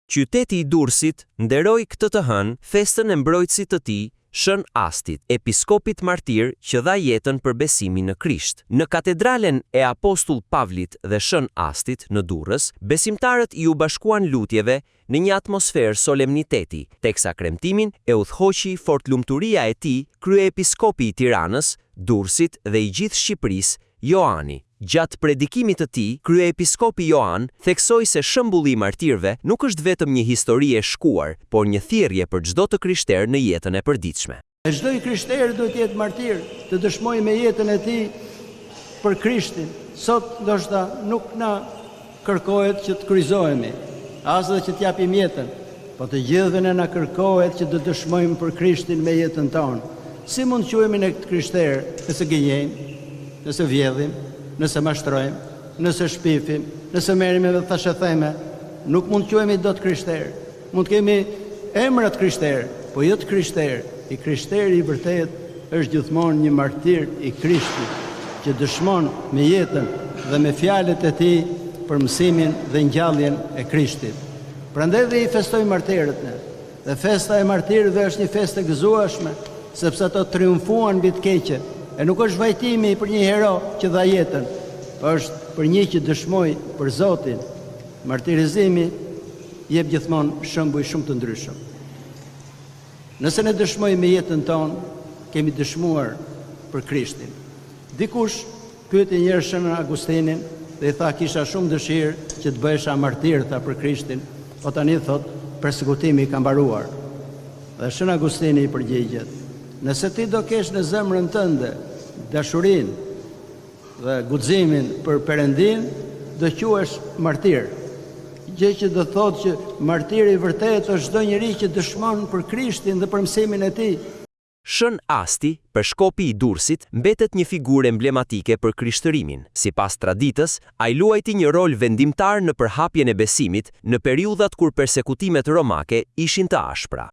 Qyteti i Durrësit nderoi këtë të hënë festën e mbrojtësit të tij, Shën Astit, episkopit martir që dha jetën për besimin në Krisht. Në katedralen e Apostull Pavlit dhe Shën Astit në Durrës, besimtarët i u bashkuan lutjeve në një atmosferë solemniteti, teksa kremtimin e udhëhoqi fortlumturia e tij kryeepiskopi i Tiranës, Durrësit dhe i gjithë Shqipërisë, Joani. Gjatë predikimit të tij, kryeepiskopi Joan theksoi se shembulli i martirëve nuk është vetëm një histori e shkuar, por një thirrje për çdo të krishter në jetën e përditshme. Çdo i krishter duhet të jetë martir, të dëshmojë me jetën e tij për Krishtin. Sot ndoshta nuk na kërkohet që të kryqëzohemi, as edhe që të japim jetën, po të gjithëve na kërkohet që të dëshmojmë për Krishtin me jetën tonë. Si mund të quhemi ne këtë krishter, nëse gënjejmë, nëse vjedhim, nëse mashtrojmë, nëse shpifim, nëse merrem edhe thashëtheme, nuk mund të quhemi dot krishter. Mund të kemi emrat krishter, po jo të krishter. I krishteri i vërtet është gjithmonë një martir i Krishtit, që dëshmon me jetën dhe me fjalët e tij për mësimin dhe ngjalljen e Krishtit. Prandaj dhe i festojmë martirët ne. Dhe festa e martirëve është një festë e gëzueshme, sepse ato triumfuan mbi të keqe. E nuk është vajtimi për një hero që dha jetën, po është për një që dëshmoi për Zotin. Martirizimi jep gjithmonë shembuj shumë të ndryshëm. Nëse ne dëshmojmë me jetën tonë, kemi dëshmuar për Krishtin. Dikush pyeti një herë Shën Agustinin dhe i tha kisha shumë dëshirë që të bëhesha martir tha për Krishtin, po tani thot persekutimi ka mbaruar. Dhe Shën Agustini i përgjigjet: nëse ti do kesh në zemrën tënde dashurinë dhe guximin për Perëndin, do quhesh martir. Gjë që do thotë që martiri i vërtet është çdo njeri që dëshmon për Krishtin dhe për mësimin e tij. Shën Asti, përshkopi i Durrësit, mbetet një figurë emblematike për krishtërimin. Sipas traditës, ai luajti një rol vendimtar në përhapjen e besimit në periudhat kur persekutimet romake ishin të ashpra.